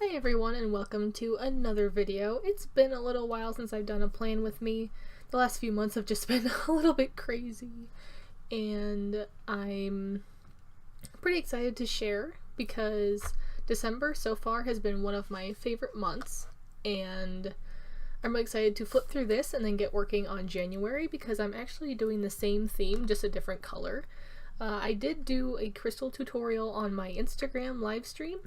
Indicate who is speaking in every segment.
Speaker 1: Hi everyone and welcome to another video. It's been a little while since I've done a plan with me. The last few months have just been a little bit crazy and I'm pretty excited to share because December so far has been one of my favorite months and I'm excited to flip through this and then get working on January because I'm actually doing the same theme, just a different color. I did do a crystal tutorial on my Instagram live stream,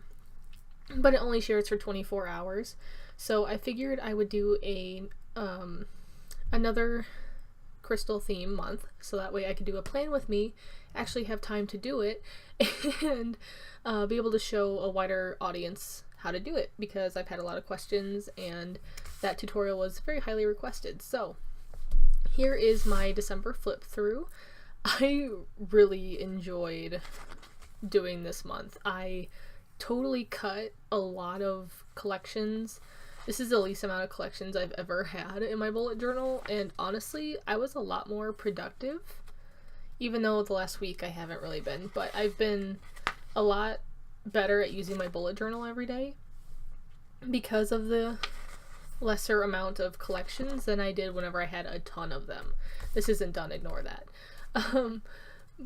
Speaker 1: but it only shares for 24 hours. So I figured I would do a another crystal theme month, so that way I could do a plan with me, actually have time to do it, and be able to show a wider audience how to do it, because I've had a lot of questions and that tutorial was very highly requested. So here is my December flip through. I really enjoyed doing this month. I totally cut a lot of collections. This is the least amount of collections I've ever had in my bullet journal, and honestly, I was a lot more productive, even though the last week I haven't really been, but I've been a lot better at using my bullet journal every day because of the lesser amount of collections than I did whenever I had a ton of them. This isn't done, ignore that.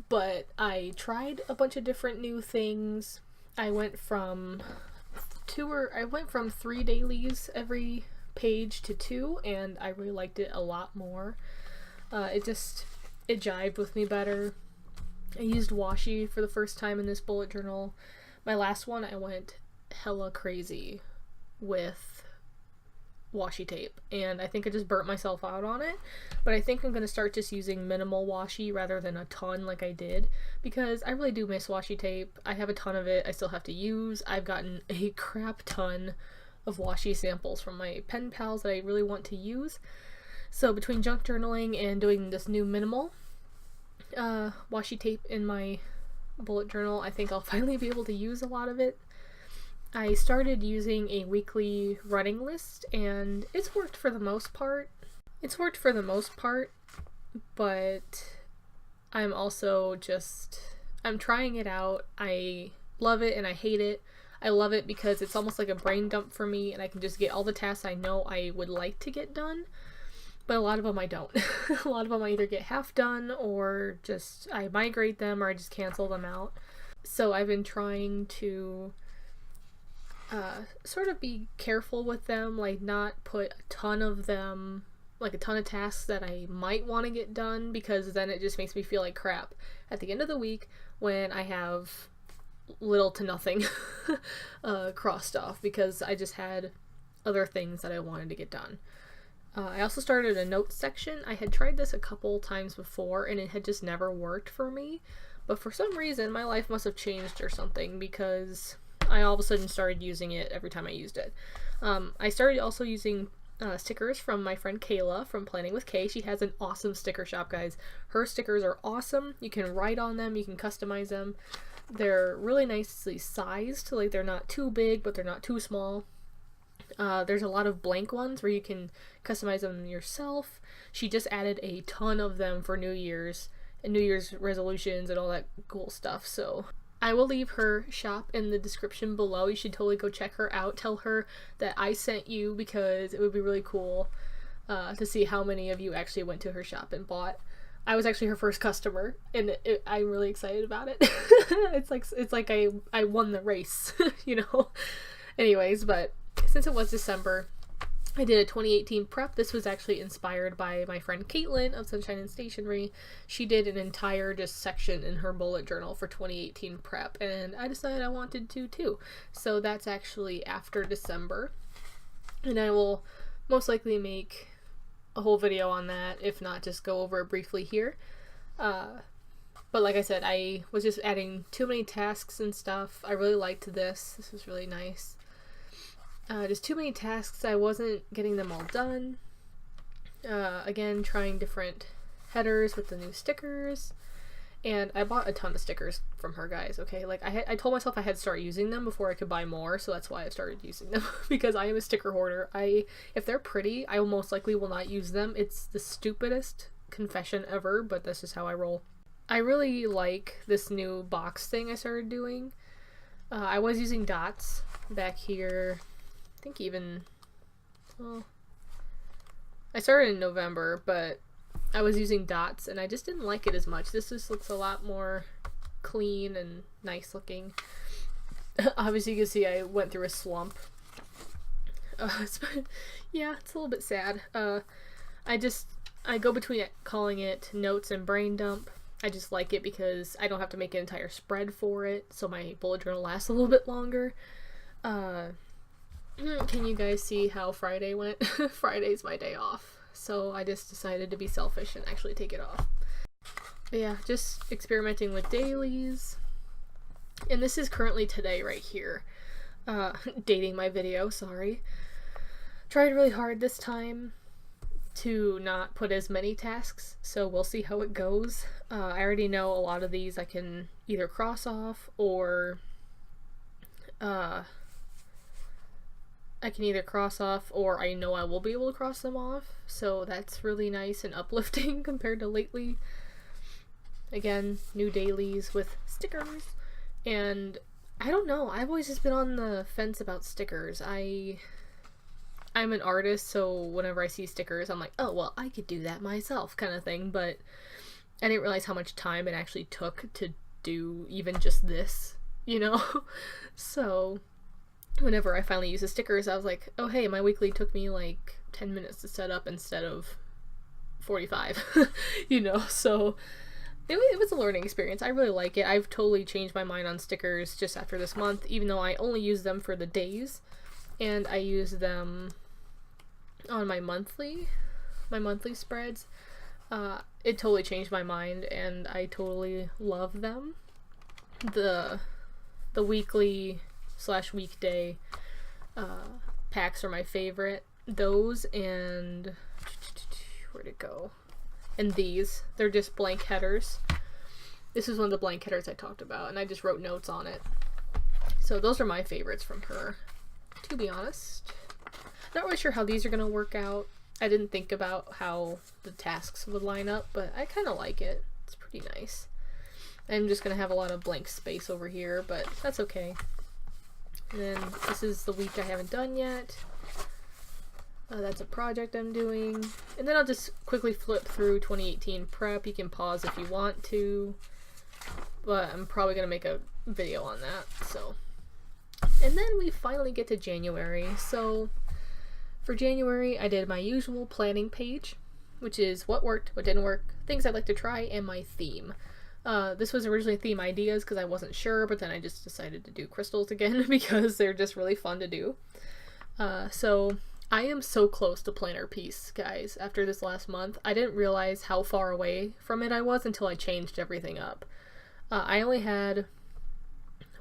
Speaker 1: But I tried a bunch of different new things. I went from 3 dailies every page to 2, and I really liked it a lot more. It jived with me better. I used washi for the first time in this bullet journal. My last one, I went hella crazy with washi tape, and I think I just burnt myself out on it, but I think I'm going to start just using minimal washi rather than a ton like I did, because I really do miss washi tape. I have a ton of it I still have to use. I've gotten a crap ton of washi samples from my pen pals that I really want to use, so between junk journaling and doing this new minimal washi tape in my bullet journal, I think I'll finally be able to use a lot of it. I started using a weekly running list, and it's worked for the most part. But I'm trying it out. I love it and I hate it. I love it because it's almost like a brain dump for me, and I can just get all the tasks I know I would like to get done, but a lot of them I don't. A lot of them I either get half done, or just I migrate them, or I just cancel them out. So I've been trying to sort of be careful with them, like not put a ton of them, like a ton of tasks that I might want to get done, because then it just makes me feel like crap at the end of the week when I have little to nothing crossed off because I just had other things that I wanted to get done. I also started a notes section. I had tried this a couple times before and it had just never worked for me, but for some reason my life must have changed or something, because I all of a sudden started using it every time I used it. I started also using stickers from my friend Kayla from Planningwithkay. She has an awesome sticker shop, guys. Her stickers are awesome. You can write on them, you can customize them. They're really nicely sized, like they're not too big, but they're not too small. There's a lot of blank ones where you can customize them yourself. She just added a ton of them for New Year's and New Year's resolutions and all that cool stuff, so I will leave her shop in the description below. You should totally go check her out. Tell her that I sent you, because it would be really cool to see how many of you actually went to her shop and bought. I was actually her first customer, and I'm really excited about it. It's like I won the race, you know? Anyways, but since it was December, I did a 2018 prep. This was actually inspired by my friend Caitlin of Sunshine and Stationery. She did an entire just section in her bullet journal for 2018 prep, and I decided I wanted to too. So that's actually after December, and I will most likely make a whole video on that, if not just go over it briefly here. But like I said, I was just adding too many tasks and stuff. I really liked this. This was really nice. Just too many tasks. I wasn't getting them all done. Again, trying different headers with the new stickers, and I bought a ton of stickers from her, guys. Okay, like I told myself I had to start using them before I could buy more, so that's why I started using them because I am a sticker hoarder. If they're pretty, I most likely will not use them. It's the stupidest confession ever, but that's just how I roll. I really like this new box thing I started doing. I was using dots back here. I think even, well, I started in November, but I was using dots and I just didn't like it as much. This just looks a lot more clean and nice looking. Obviously you can see I went through a slump. Yeah, it's a little bit sad. I go between calling it notes and brain dump. I just like it because I don't have to make an entire spread for it, so my bullet journal lasts a little bit longer. Can you guys see how Friday went? Friday's my day off, so I just decided to be selfish and actually take it off. But yeah, just experimenting with dailies. And this is currently today right here. Dating my video, sorry. Tried really hard this time to not put as many tasks, so we'll see how it goes. I already know a lot of these I can either cross off or I know I will be able to cross them off, so that's really nice and uplifting compared to lately. Again, new dailies with stickers, and I don't know, I've always just been on the fence about stickers. I'm an artist, so whenever I see stickers, I'm like, oh, well, I could do that myself, kind of thing, but I didn't realize how much time it actually took to do even just this, you know? So, whenever I finally use the stickers, I was like, oh, hey, my weekly took me like 10 minutes to set up instead of 45, you know? So, it was a learning experience. I really like it. I've totally changed my mind on stickers just after this month, even though I only use them for the days, and I use them on my monthly spreads. It totally changed my mind, and I totally love them. The weekly / weekday packs are my favorite. Those and where'd it go? And these, they're just blank headers. This is one of the blank headers I talked about, and I just wrote notes on it. So those are my favorites from her, to be honest. Not really sure how these are gonna work out. I didn't think about how the tasks would line up, but I kind of like it. It's pretty nice. I'm just gonna have a lot of blank space over here, but that's okay. And then this is the week I haven't done yet. That's a project I'm doing. And then I'll just quickly flip through 2018 prep. You can pause if you want to, but I'm probably gonna make a video on that, so. And then we finally get to January. So for January, I did my usual planning page, which is what worked, what didn't work, things I'd like to try, and my theme. This was originally theme ideas because I wasn't sure, but then I just decided to do crystals again because they're just really fun to do. So I am so close to planner piece, guys, after this last month. I didn't realize how far away from it I was until I changed everything up. I only had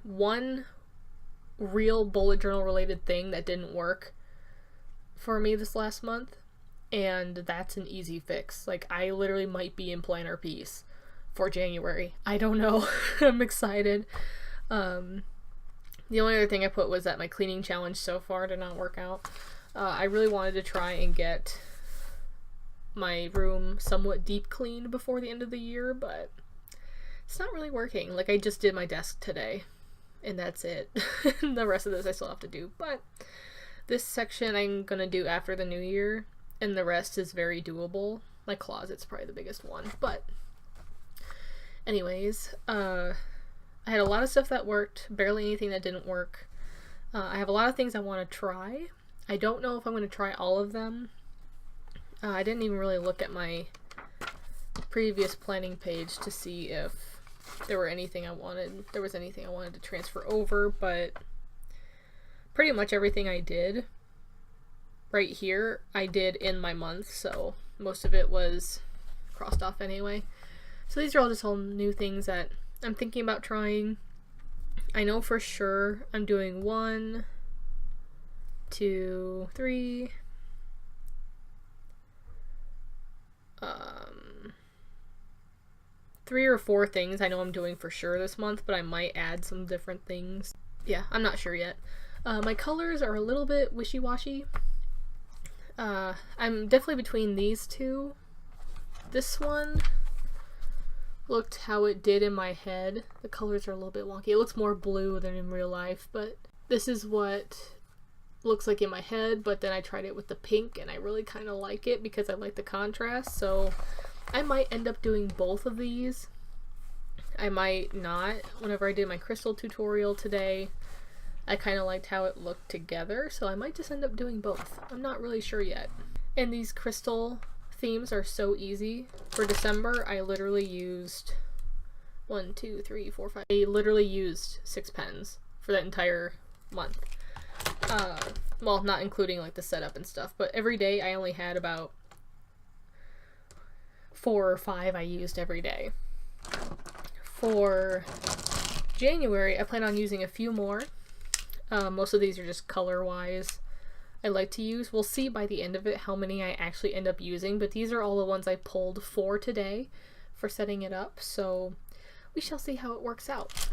Speaker 1: one real bullet journal related thing that didn't work for me this last month, and that's an easy fix. Like, I literally might be in planner piece for January. I don't know. I'm excited. The only other thing I put was that my cleaning challenge so far did not work out. I really wanted to try and get my room somewhat deep cleaned before the end of the year, but it's not really working. Like, I just did my desk today, and that's it. The rest of this I still have to do, but this section I'm gonna do after the new year, and the rest is very doable. My closet's probably the biggest one, but anyways, I had a lot of stuff that worked, barely anything that didn't work. I have a lot of things I want to try. I don't know if I'm going to try all of them. I didn't even really look at my previous planning page to see if there was anything I wanted to transfer over, but pretty much everything I did right here, I did in my month, so most of it was crossed off anyway. So these are all just all new things that I'm thinking about trying. I know for sure I'm doing 1, 2, 3, 3 or 4 things I know I'm doing for sure this month, but I might add some different things. Yeah, I'm not sure yet. My colors are a little bit wishy-washy. I'm definitely between these two. This one looked how it did in my head. The colors are a little bit wonky. It looks more blue than in real life, but this is what looks like in my head, but then I tried it with the pink and I really kind of like it because I like the contrast, so I might end up doing both of these. I might not. Whenever I did my crystal tutorial today, I kind of liked how it looked together, so I might just end up doing both. I'm not really sure yet. And these crystal themes are so easy. For December, I literally used 1, 2, 3, 4, 5. I literally used 6 pens for that entire month. Well, not including like the setup and stuff, but every day I only had about 4 or 5 I used every day. For January, I plan on using a few more. Most of these are just color-wise I like to use. We'll see by the end of it how many I actually end up using, but these are all the ones I pulled for today for setting it up, so we shall see how it works out.